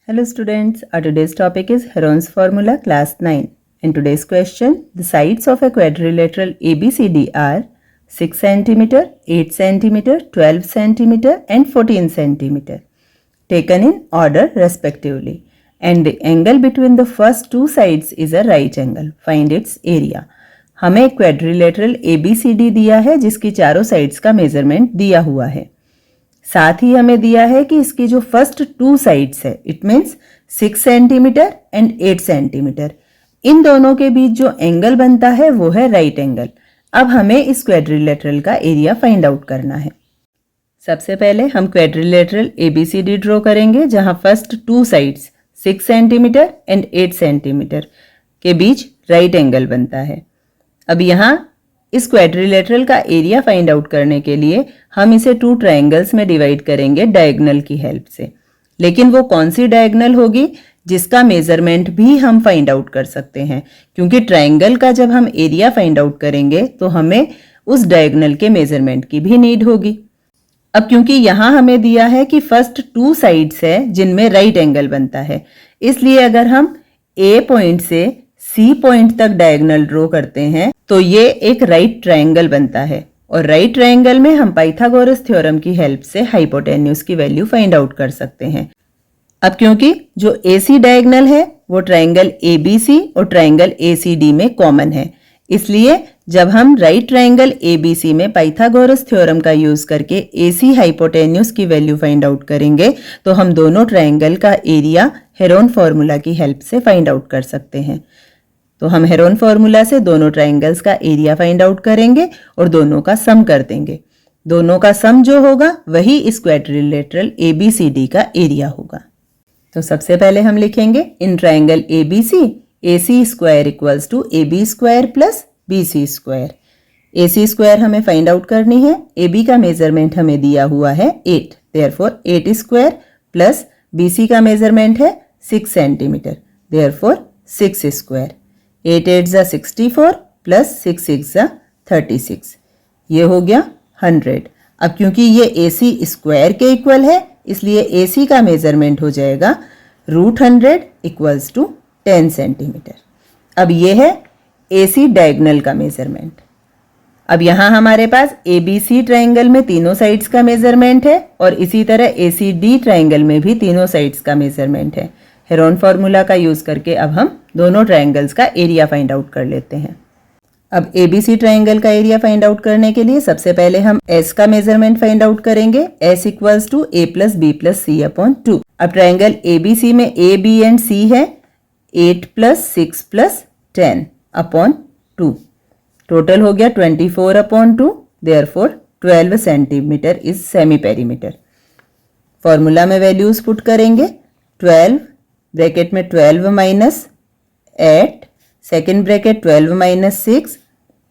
Hello students, our today's topic is Heron's formula class 9. In today's question, the sides of a quadrilateral ABCD are 6 cm, 8 cm, 12 cm and 14 cm taken in order respectively, and the angle between the first two sides is a right angle. Find its area. हमें quadrilateral ABCD दिया है जिसकी चारों sides का measurement दिया हुआ है. साथ ही हमें दिया है कि इसकी जो फर्स्ट टू साइड्स है it means 6 centimetre and 8 centimetre, इन दोनों के बीच जो एंगल बनता है वो है राइट एंगल. अब हमें इस क्वाड्रिलेटरल का एरिया फाइंड आउट करना है. सबसे पहले हम क्वाड्रिलेटरल ABCD ड्रॉ करेंगे जहां first two sides 6 centimetre and 8 centimetre के बीच राइट एंगल बनता है. अब यहाँ इस क्वाड्रिलेटरल का एरिया फाइंड आउट करने के लिए हम इसे टू ट्रायंगल्स में डिवाइड करेंगे डायगोनल की हेल्प से. लेकिन वो कौन सी डायगोनल होगी जिसका मेजरमेंट भी हम फाइंड आउट कर सकते हैं, क्योंकि ट्रायंगल का जब हम एरिया फाइंड आउट करेंगे तो हमें उस डायगोनल के मेजरमेंट की भी नीड होगी. अब क्योंकि यहाँ हमें दिया है कि फर्स्ट टू साइड्स है जिनमें राइट एंगल बनता है, इसलिए अगर हम A पॉइंट से C पॉइंट तक डायगोनल ड्रॉ करते हैं तो ये एक राइट ट्रायंगल बनता है. और राइट ट्रायंगल में हम पाइथागोरस थ्योरम की हेल्प से हाइपोटेन्यूज की वैल्यू फाइंड आउट कर सकते हैं. अब क्योंकि जो AC डायगोनल है वो ट्रायंगल ABC और ट्रायंगल ACD में कॉमन है, इसलिए जब हम राइट ट्रायंगल ABC में पाइथागोरस थ्योरम का यूज करके AC हाइपोटेन्यूज की वैल्यू फाइंड आउट करेंगे तो हम दोनों ट्रायंगल का एरिया हेरोन फॉर्मूला की हेल्प से फाइंड आउट कर सकते हैं. तो हम हेरोन फॉर्मूला से दोनों ट्रायंगल्स का एरिया फाइंड आउट करेंगे और दोनों का सम कर देंगे. दोनों का सम जो होगा वही इस क्वाड्रिलेटरल ABCD का एरिया होगा. तो सबसे पहले हम लिखेंगे in triangle ABC AC square equals to AB square plus BC square. AC square हमें फाइंड आउट करनी है. AB का मेजरमेंट हमें दिया हुआ है 8, देयरफॉर 8 स्क्वायर प्लस BC का मेजरमेंट है 6 सेंटीमीटर, देयरफॉर 6 स्क्वायर. 8 8 जा 64 प्लस 6 6 जा 36, ये हो गया 100. अब क्योंकि ये AC स्क्वायर के इक्वल है इसलिए AC का मेजरमेंट हो जाएगा √100 इक्वल्स टू 10 सेंटीमीटर. अब ये है AC डायगोनल का मेजरमेंट. अब यहाँ हमारे पास ABC ट्रायंगल में तीनों साइड्स का मेजरमेंट है और इसी तरह ACD ट्रायंगल में भी तीनों साइड्स का मेजरमेंट है. हेरोन फॉर्मूला का यूज करके अब हम दोनों ट्रायंगल्स का एरिया फाइंड आउट कर लेते हैं. अब ABC ट्रायंगल का एरिया फाइंड आउट करने के लिए सबसे पहले हम S का मेजरमेंट फाइंड आउट करेंगे. S equals to A plus B plus C upon 2. अब ट्रायंगल ABC में A, B एंड C है 8 प्लस 6 प्लस 10 अपॉन 2. टोटल हो गया 24 upon 2, therefore 12 centimetre is semi perimeter. Formula में वैल्यूज पुट करेंगे. 12 bracket में 12 minus 8, second bracket 12 minus 6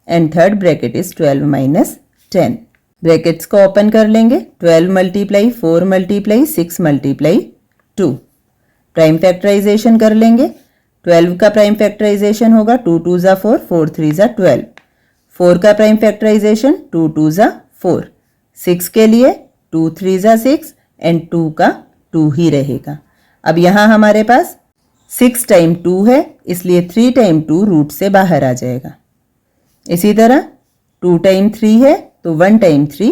and third bracket is 12 minus 10. Brackets को open कर लेंगे. 12 multiply 4 multiply 6 multiply 2. Prime factorisation कर लेंगे. 12 का प्राइम फैक्टराइजेशन होगा 2 2 जा 4, 4 3 जा 12. 4 का प्राइम फैक्टराइजेशन 2 2 जा 4. 6 के लिए 2 3 जा 6 एंड 2 का 2 ही रहेगा. अब यहाँ हमारे पास 6 टाइम 2 है इसलिए 3 टाइम 2 रूट से बाहर आ जाएगा. इसी तरह 2 टाइम 3 है तो 1 टाइम 3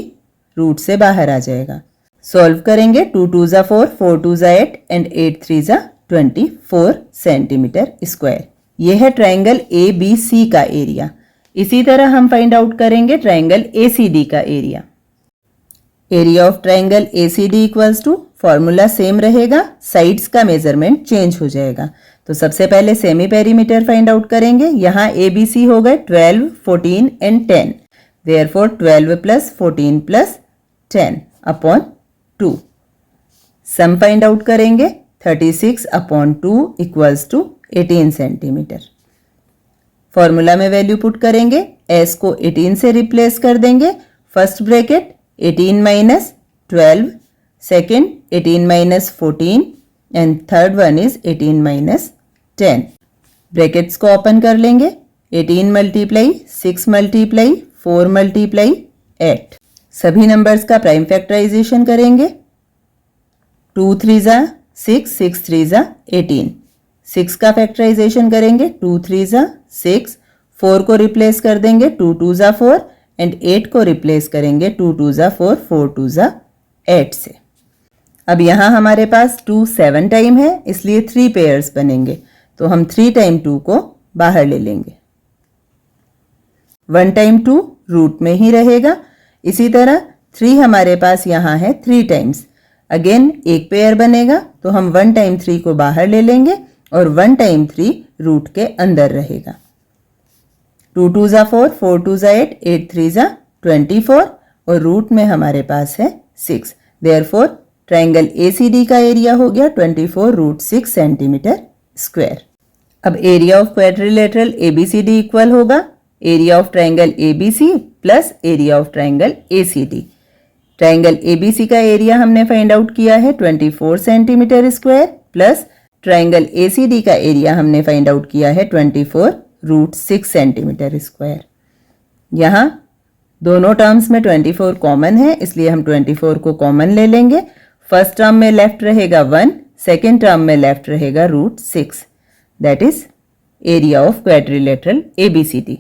रूट से बाहर आ जाएगा. सॉल्व करेंगे. 2 2 जा 4, 4 2 जा 8 एंड 8 3 जा 24 सेंटीमीटर स्क्वायर. यह है ट्रायंगल ABC का एरिया. इसी तरह हम फाइंड आउट करेंगे ट्रायंगल ACD का area. Area of triangle ACD equals to, formula same रहेगा, साइड्स का मेजरमेंट चेंज हो जाएगा. तो सबसे पहले सेमी पेरीमीटर फाइंड आउट करेंगे. यहाँ ABC हो गए 12, 14 and 10, therefore 12 plus 14 plus 10 upon 2. Sum find out करेंगे. 36 upon 2 equals to 18 centimetre. Formula में वैल्यू पुट करेंगे. S को 18 से रिप्लेस कर देंगे. First bracket 18 minus 12, second 18 minus 14 and third one is 18 minus 10. Brackets को ओपन कर लेंगे. 18 मल्टीप्लाई 6 मल्टीप्लाई 4 मल्टीप्लाई 8. सभी नंबर्स का प्राइम फैक्टराइजेशन करेंगे. 2 3 जा 6, 6 3 जा 18। 6 का फैक्टराइजेशन करेंगे 2 3 जा 6, 4 को रिप्लेस कर देंगे 2 2 जा 4 एंड 8 को रिप्लेस करेंगे 2 2 जा 4, 4 2 जा 8 से। अब यहाँ हमारे पास 2 7 टाइम है, इसलिए 3 पेयर्स बनेंगे, तो हम 3 टाइम 2 को बाहर ले लेंगे। 1 टाइम 2 रूट में ही रहेगा। इसी तरह 3 हमारे पास यहाँ है 3 टाइम्स, अगेन एक पेयर बनेगा, तो हम 1 टाइम 3 को बाहर ले लेंगे और 1 टाइम 3 रूट के अंदर रहेगा। 2 2 जा 4, 4 2 जा 8, 8 3 जा 24 और रूट में हमारे पास है 6। देयरफॉर ट्रायंगल ACD का एरिया हो गया 24 रूट 6 सेंटीमीटर स्क्वायर। अब area of quadrilateral ABCD equal होगा area of triangle ABC plus area of triangle ACD। Triangle ABC का एरिया हमने फाइंड आउट किया है 24 centimetre square plus triangle ACD का एरिया हमने फाइंड आउट किया है 24 रूट 6 सेंटीमीटर स्क्वायर। यहाँ दोनों टर्म्स में 24 कॉमन है, इसलिए हम 24 को कॉमन ले लेंगे। फर्स्ट टर्म में लेफ्ट रहेगा 1, सेकेंड टर्म में लेफ्ट रहेगा root 6। That is area of quadrilateral ABCD।